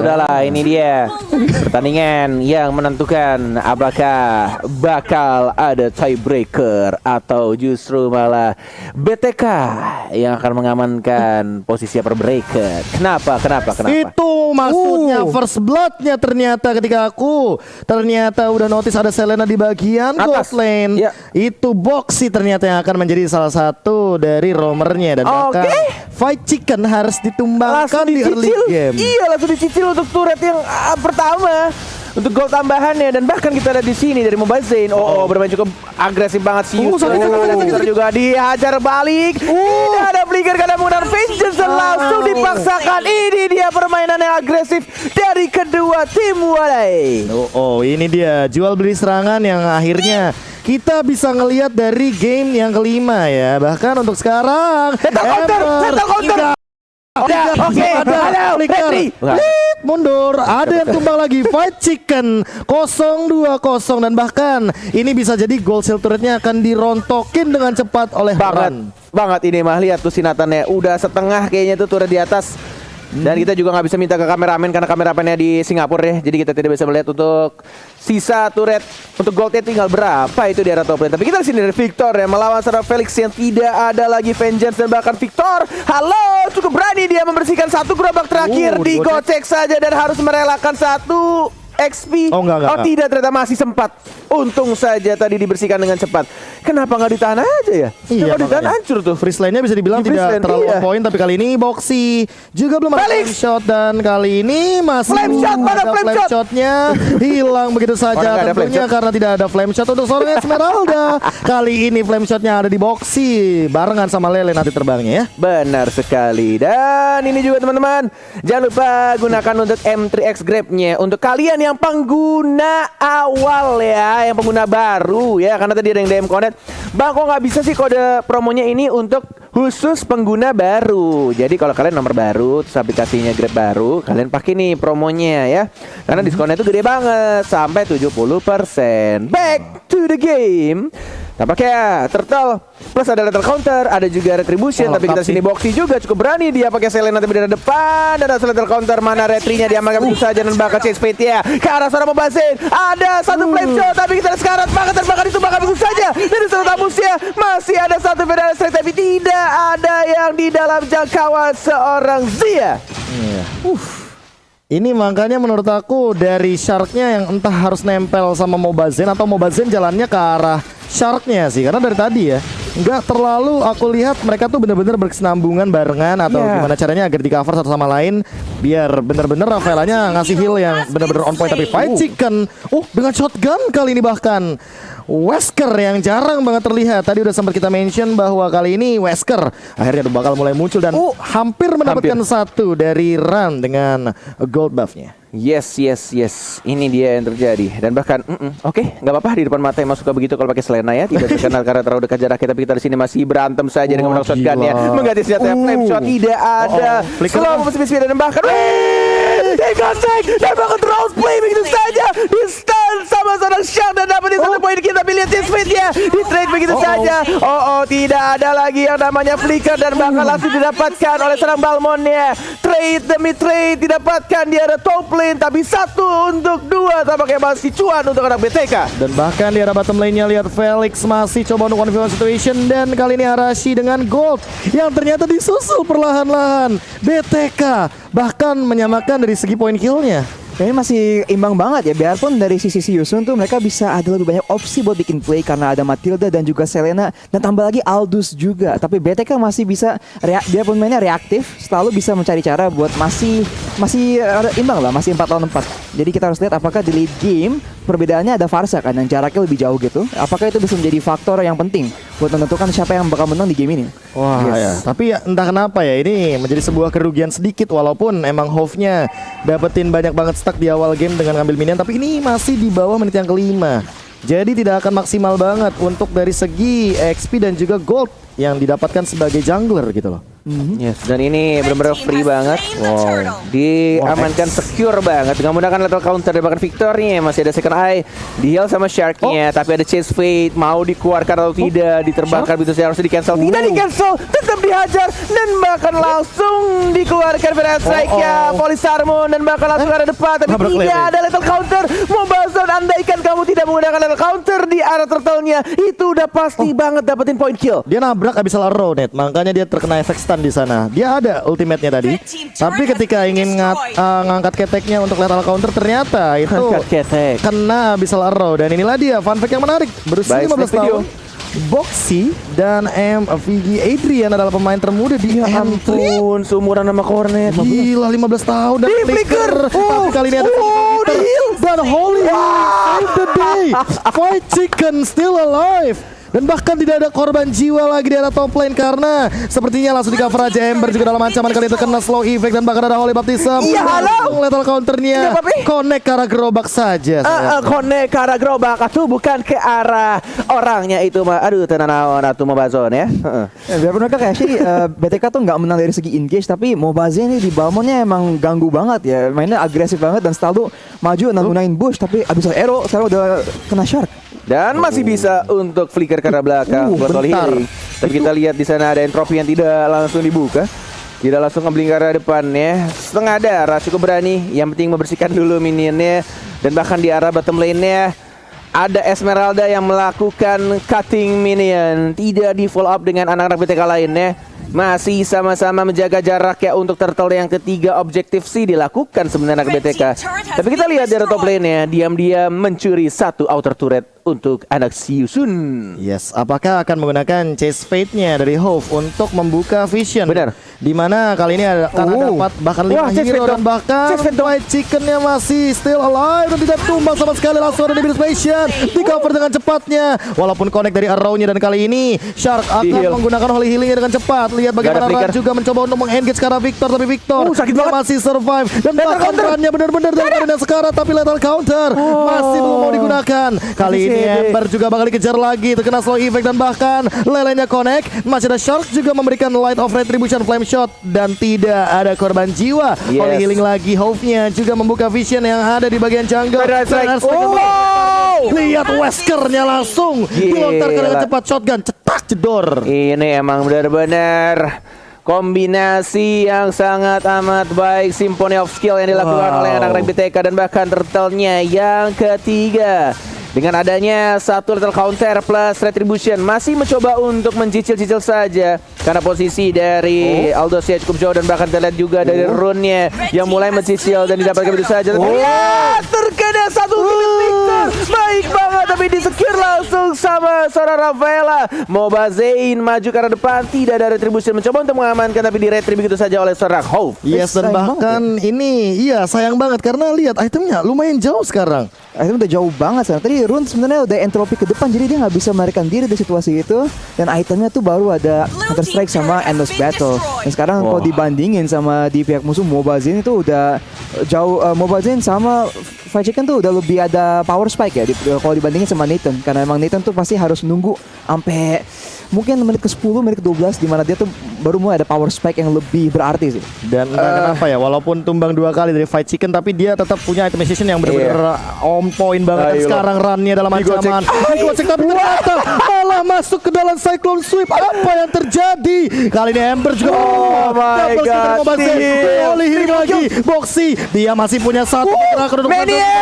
Sudahlah, ini dia pertandingan yang menentukan apakah bakal ada tiebreaker atau justru malah BTK yang akan mengamankan posisi upper bracket. Kenapa? Itu maksudnya first bloodnya ternyata ketika aku ternyata udah notice ada Selena di bagian gold lane. Ya. Itu Boxy ternyata yang akan menjadi salah satu dari roamernya dan bahkan Fight Chicken harus ditumbangkan di early game. Iya, langsung dicicil untuk turret yang pertama. Untuk gol tambahannya dan bahkan kita lihat di sini dari Mobile Zane. Bermain cukup agresif banget sih. Kita juga dihajar balik. Tidak ada flicker karena menggunakan Vengeance dan langsung dipaksakan. Ini dia permainan yang agresif dari kedua tim Walai. Ini dia jual beli serangan yang akhirnya kita bisa ngelihat dari game yang kelima ya. Bahkan untuk sekarang counter. Ada flicker. Mundur, ada yang tumbang lagi. Fight Chicken 0-2-0 dan bahkan ini bisa jadi gold seal turretnya akan dirontokin dengan cepat oleh banget ini mah. Lihat tuh sinatannya udah setengah kayaknya tuh turret di atas. Dan kita juga nggak bisa minta ke kameramen karena kameramennya di Singapura ya. Jadi kita tidak bisa melihat untuk sisa turret untuk goldnya tinggal berapa itu di arah top lane. Tapi kita di sini dari Victor ya melawan seorang Felix yang tidak ada lagi Vengeance dan bahkan Victor. Halo, cukup berani dia membersihkan satu gerobak terakhir digocek saja dan harus merelakan satu XP. Enggak. Tidak, ternyata masih sempat. Untung saja tadi dibersihkan dengan cepat. Kenapa nggak ditahan aja ya? Iya, kalau ditahan hancur tuh. Freeze lane-nya bisa dibilang tidak terlalu on point, tapi kali ini Boxy juga belum ada flame shot dan kali ini masih flame shotnya hilang begitu saja tentunya karena tidak ada flame shot untuk seorang Esmeralda. Kali ini flame shotnya ada di Boxy barengan sama Lele nanti terbangnya ya. Benar sekali. Dan ini juga teman-teman, jangan lupa gunakan untuk M3X Grab-nya untuk kalian yang pengguna awal ya, yang pengguna baru ya, karena tadi ada yang DM connect. Bang, kok nggak bisa sih kode promonya ini untuk khusus pengguna baru. Jadi kalau kalian nomor baru, terus aplikasinya Grab baru, kalian pakai nih promonya ya. Karena diskonnya itu gede banget, sampai 70%. Back to the game. Tampaknya Turtle plus ada Lethal Counter, ada juga Retribution, tapi kita sini Boxy juga cukup berani dia pakai Selena tapi dari depan dan ada Lethal Counter, mana retrinya diamankan begitu saja dan bakal chase fate ya ke arah seorang Mobile Zane. Ada satu flame shot tapi kita sekarat banget dan bakal ditumbangkan begitu saja dari seorang Tamusya. Masih ada satu Federal Strike tapi tidak ada yang di dalam jangkauan seorang Zia. Ini makanya menurut aku dari Shark-nya yang entah harus nempel sama Mobile Zane atau Mobile Zane jalannya ke arah Shark-nya sih. Karena dari tadi ya nggak terlalu aku lihat mereka tuh bener-bener berkesinambungan barengan atau gimana caranya agar di cover satu sama lain biar bener-bener Rafaelanya ngasih heal yang bener-bener on point. Tapi Fight Chicken dengan shotgun kali ini bahkan Wesker yang jarang banget terlihat. Tadi udah sempat kita mention bahwa kali ini Wesker akhirnya bakal mulai muncul dan hampir mendapatkan satu dari Run dengan gold buff-nya. Yes. Ini dia yang terjadi. Dan bahkan nggak apa-apa di depan mata yang suka begitu kalau pakai Selena ya. Tidak terkenal karena terlalu dekat jaraknya. Tapi kita di sini masih berantem saja dengan menggunakan shotgunnya. Mengganti senjata flame shot tidak ada. Slow speed dan bahkan dan bahkan terus play begitu saja. Di stun sama seorang Shark dan dapetin satu poin kita. Tapi lihat speednya di trade begitu saja. Tidak ada lagi yang namanya flicker dan bahkan langsung didapatkan oleh seorang Balmonnya. Trade demi trade didapatkan di arah top lane, tapi satu untuk dua tampaknya masih cuan untuk anak BTK. Dan bahkan di arah bottom lane-nya lihat Felix masih coba untuk one situation dan kali ini Arashi dengan gold yang ternyata disusul perlahan-lahan. BTK bahkan menyamakan dari segi poin kill-nya. Ini masih imbang banget ya, biarpun dari sisi Yusun tuh mereka bisa ada lebih banyak opsi buat bikin play karena ada Matilda dan juga Selena dan tambah lagi Aldous juga. Tapi BTK masih bisa, biarpun mainnya reaktif, selalu bisa mencari cara buat masih imbang lah, masih 4 lawan 4. Jadi kita harus lihat apakah di late game perbedaannya ada Varsa kan yang jaraknya lebih jauh gitu. Apakah itu bisa menjadi faktor yang penting buat menentukan siapa yang bakal menang di game ini. Tapi ya entah kenapa ya ini menjadi sebuah kerugian sedikit walaupun emang Hove-nya dapetin banyak banget stuck di awal game dengan ngambil minion, tapi ini masih di bawah menit yang kelima. Jadi tidak akan maksimal banget untuk dari segi XP dan juga gold yang didapatkan sebagai jungler gitu loh. Yes, dan ini benar-benar free banget. Wow, diamankan secure banget dengan menggunakan lethal counter dan bahkan victornya. Masih ada second eye di heal sama sharknya, tapi ada chase fate mau dikeluarkan atau tidak, diterbangkan begitu saja, harus di cancel. Tidak di cancel, tetap dihajar dan bahkan langsung dikeluarkan pada strike-nya Polisarmon dan bahkan langsung ada depan, tapi tidak ada lethal counter. Mobile Zone, andaikan kamu tidak menggunakan lethal counter di arah turtle-nya, itu udah pasti banget dapetin point kill. Dia nabrak abis salah row net, makanya dia terkena efek stun di sana. Dia ada ultimate-nya tadi, tapi ketika ingin ngangkat keteknya untuk lethal counter, ternyata itu kena abis salah row. Dan inilah dia fun fact yang menarik. Berusia 15 tahun, Boxy dan MVG Adrian adalah pemain termuda di Ampun, seumuran sama Cornet. Gila, 15 tahun dan flicker. Tapi kali ini ada dan Holy save the day. Fight Chicken still alive. Dan bahkan tidak ada korban jiwa lagi di arah top lane karena sepertinya langsung di cover aja. Ember juga dalam ancaman kali itu kena slow effect dan bahkan ada Holy Baptism. Iya, halo. Lethal counternya connect ke arah gerobak saja. Connect ke arah gerobak atau bukan ke arah orangnya itu mah. Aduh, tenanawan atau Mobazone ya. Biarpun mereka kayak sih BTK tuh nggak menang dari segi engage, tapi Mobazone ini di Balmonnya emang ganggu banget ya. Mainnya agresif banget dan selalu maju nanggunain bush, tapi abis arrow sekarang udah kena shark. Dan masih bisa untuk flicker ke arah belakang buat Holy Healing. Tapi kita lihat di sana ada entropi yang tidak langsung dibuka. Tidak langsung ngebling ke arah depannya. Setengah darah cukup berani. Yang penting membersihkan dulu minionnya. Dan bahkan di arah bottom lane-nya ada Esmeralda yang melakukan cutting minion. Tidak di follow up dengan anak-anak BTK lainnya. Masih sama-sama menjaga jarak ya untuk turtle yang ketiga. Objektif sih dilakukan sebenarnya anak BTK. Tapi kita lihat dari top lane-nya, diam-diam mencuri satu outer turret untuk anak Siusun. Yes, apakah akan menggunakan chase fate-nya dari Hove untuk membuka vision? Benar. Di mana kali ini ada karena dapat bahkan 5 hero dan bahkan White Chicken-nya masih still alive dan tidak tumbang sama sekali, langsung ada di Passion di cover dengan cepatnya. Walaupun connect dari arrow-nya dan kali ini Shark akan menggunakan Holy Healing-nya dengan cepat. Lihat bagaimana Ran juga mencoba untuk meng-engage ke arah Victor, tapi Victor masih survive dan bahkan Ran-nya benar-benar dalam keadaan sekarang, tapi lethal counter masih belum mau digunakan. Kali ini Ember juga bakal dikejar lagi, terkena slow effect dan bahkan lelenya connect. Masih ada Shark juga memberikan Light of Retribution Flame Shot dan tidak ada korban jiwa. Holy Healing lagi, Hove-nya juga membuka vision yang ada di bagian jungle. Lihat Wesker-nya langsung dilontarkan dengan cepat, shotgun cetak jedor. Ini emang benar-benar kombinasi yang sangat amat baik, Symphony of Skill yang dilakukan oleh anak-anak BTK dan bahkan turtle-nya yang ketiga. Dengan adanya satu lethal counter plus retribution, masih mencoba untuk mencicil-cicil saja karena posisi dari Aldosia cukup jauh dan bahkan terlihat juga dari rune-nya yang mulai mencicil dan didapatkan begitu saja. Tapi terkena satu Victor, baik banget tapi di-secure langsung sama seorang Rafaela. Mobazane maju ke arah depan, tidak ada retribution, mencoba untuk mengamankan tapi di-retri begitu saja oleh seorang Hove. Yes, dan bahkan ini sayang banget karena lihat itemnya lumayan jauh sekarang. Item udah jauh banget sekarang. Tadi Rune sebenarnya udah entropi ke depan, jadi dia nggak bisa melarikan diri dari situasi itu. Dan itemnya tuh baru ada Counter Strike sama Endless Battle. Dan sekarang kalau dibandingin sama di pihak musuh, Mobazane itu udah jauh. Mobazane sama Fight Chicken tuh udah lebih ada power spike ya kalau dibandingin sama Nathan. Karena emang Nathan tuh pasti harus nunggu sampai mungkin menit ke 10, menit ke 12 di mana dia tuh baru mulai ada power spike yang lebih berarti sih. Dan kenapa ya, walaupun tumbang 2 kali dari Fight Chicken tapi dia tetap punya itemization yang benar-benar on point banget. Dan sekarang run-nya dalam ancaman. Digocek tapi ternyata malah masuk ke dalam Cyclone Sweep. Apa yang terjadi? Kali ini Ember juga my god. Holy Healing lagi. Boxy dia masih punya satu gerakan untuk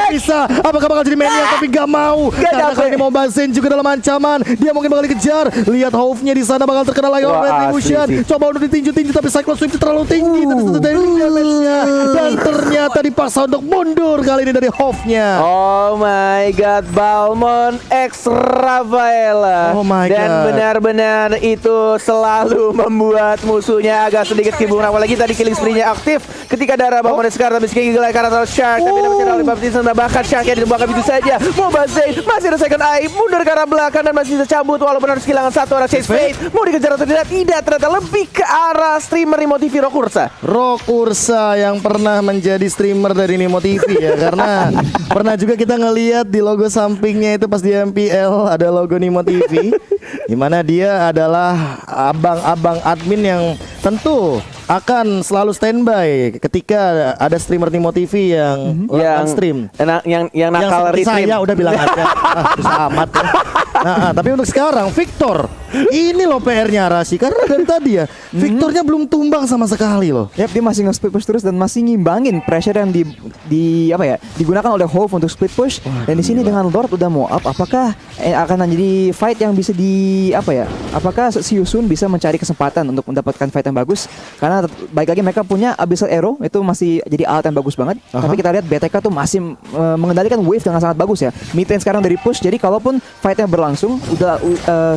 bisa. Apakah bakal jadi Maniac tapi gak mau. Karena kali ini Mobazane juga dalam ancaman. Dia mungkin bakal dikejar. Lihat Hove-nya di sana bakal terkena lagi oleh Retribution. Coba udah ditinju-tinju tapi Cyclone Sweep terlalu tinggi dan ternyata dipaksa untuk mundur kali ini dari Hove-nya. Oh my god, Balmond X Rafaela. Dan benar-benar itu selalu membuat musuhnya agak sedikit kibung. Apalagi tadi killing spree-nya aktif ketika darah Balmond sekarang tapi sekali gila karena Shark tapi dapat oleh Baptism dan bahkan Shark-nya dibuang begitu saja. Mobazane masih ada second eye, mundur ke arah belakang dan masih bisa cabut walaupun harus kehilangan satu orang chase fate. Mau dikejar atau tidak? Tidak, ternyata lebih ke arah streamer Nemo TV Rokursa. Rokursa yang pernah menjadi streamer dari Nemo TV ya. Karena pernah juga kita ngelihat di logo sampingnya itu pas di MPL ada logo Nemo TV. Dimana dia adalah abang-abang admin yang tentu akan selalu standby ketika ada streamer Nimo TV yang stream. Yang nakal seperti retrim. saya udah bilang aja. Bisa amat ya. Tapi untuk sekarang Victor, ini loh PR-nya Arashi, karena dari tadi ya Victornya belum tumbang sama sekali loh. Yap, dia masih nge-split push terus dan masih ngimbangin pressure yang digunakan oleh Hove untuk split push. Dan di sini dengan Lord udah mau up, apakah akan jadi fight yang bisa apakah si Yusun bisa mencari kesempatan untuk mendapatkan fight yang bagus? Karena baik lagi mereka punya Abyssal Arrow, itu masih jadi alat yang bagus banget. Tapi kita lihat BTK tuh masih mengendalikan wave dengan sangat bagus ya. Mid lane sekarang dari push, jadi kalaupun fightnya berlangsung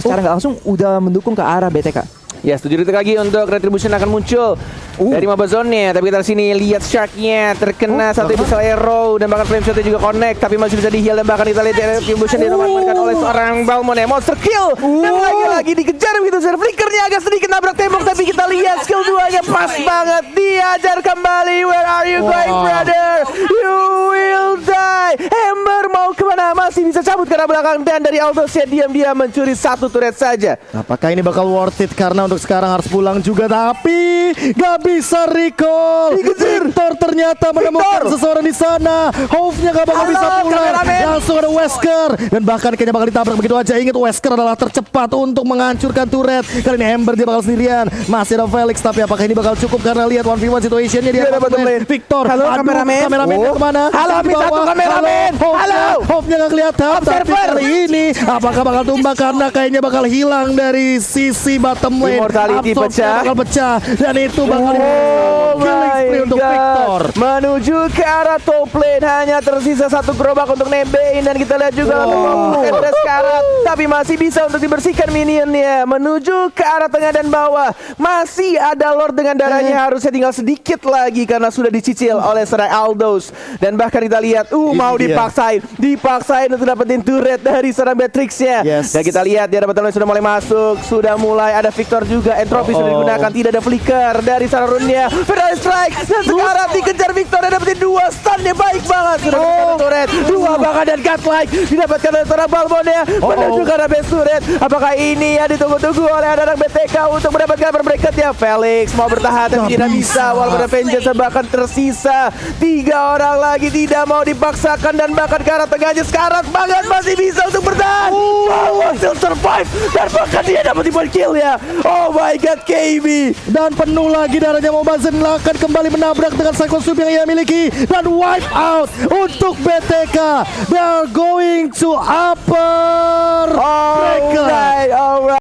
secara nggak langsung udah mendukung ke arah BTK. Ya, 7 detik lagi untuk Retribution akan muncul dari Mobile Zone-nya. Tapi kita sini lihat Shark-nya terkena satu Abyssal Arrow dan bahkan Flame Shot-nya juga connect, tapi masih bisa di-heal dan bahkan kita lihat Retribution diamankan oleh seorang Balmond, Monster Kill. Dan lagi-lagi dikejar begitu, Flickernya agak sedikit nabrak tembok, tapi kita lihat skill 2-nya pas banget, diajar kembali. Where are you going, brother? You will die. Ember mau kemana? Masih bisa cabut karena belakang, dan dari Aldos ya diam-diam mencuri satu turret saja. Apakah ini bakal worth it? Karena untuk sekarang harus pulang juga, tapi gak bisa recall. Victor ternyata menemukan seseorang di sana. Hove-nya gak bakal bisa pulang. Langsung ada Wesker, dan bahkan kayaknya bakal ditabrak begitu aja. Ingat, Wesker adalah tercepat untuk menghancurkan turret. Kali ini Ember dia bakal sendirian. Masih ada Felix, tapi apakah ini bakal cukup? Karena lihat 1v1 situationnya dia dapat Victor. Halo, kameramen. Kameramennya kemana? Halo, satu kameramen. Halo. Hove-nya gak kelihatan. Tapi kali ini apakah bakal tumbang? Karena kayaknya bakal hilang dari sisi bottom lane. Immortality bakal pecah, dan itu bakal untuk Victor. Menuju ke arah top lane, hanya tersisa satu gerobak untuk nembein, dan kita lihat juga ada sekarat, tapi masih bisa untuk dibersihkan minionnya. Menuju ke arah tengah dan bawah, masih ada Lord dengan darahnya, harusnya tinggal sedikit lagi karena sudah dicicil oleh seorang Aldos. Dan bahkan kita lihat mau dipaksain untuk dapetin turret dari seorang Beatrix-nya. Dan kita lihat dia dapat sudah mulai masuk, sudah mulai ada Victor juga, entropy sudah digunakan, tidak ada flicker dari Sarunnya. Fatal Strike, dan sekarang dikejar Victor dan dapetin 2 stun-nya, baik banget. Sudah dikejar turret, 2 bahkan, dan Godlike didapatkan oleh seorang Balmond-nya. Menuju ke arah base turret. Apakah ini yang ditunggu-tunggu oleh anak BTK untuk mendapatkan berberkatnya? Felix mau bertahan tapi tidak bisa, walaupun Avengers bahkan tersisa 3 orang lagi, tidak mau dipaksakan, dan bahkan ke arah tengahnya sekarang banget masih bisa untuk bertahan. Still survive, dan bahkan dia dapat di kill ya. Oh my god, KB. Dan penuh lagi darahnya, Mobazen akan kembali menabrak dengan Cyclone Sweep yang ia miliki, dan wipe out untuk BTK. They are going to upper. Alright.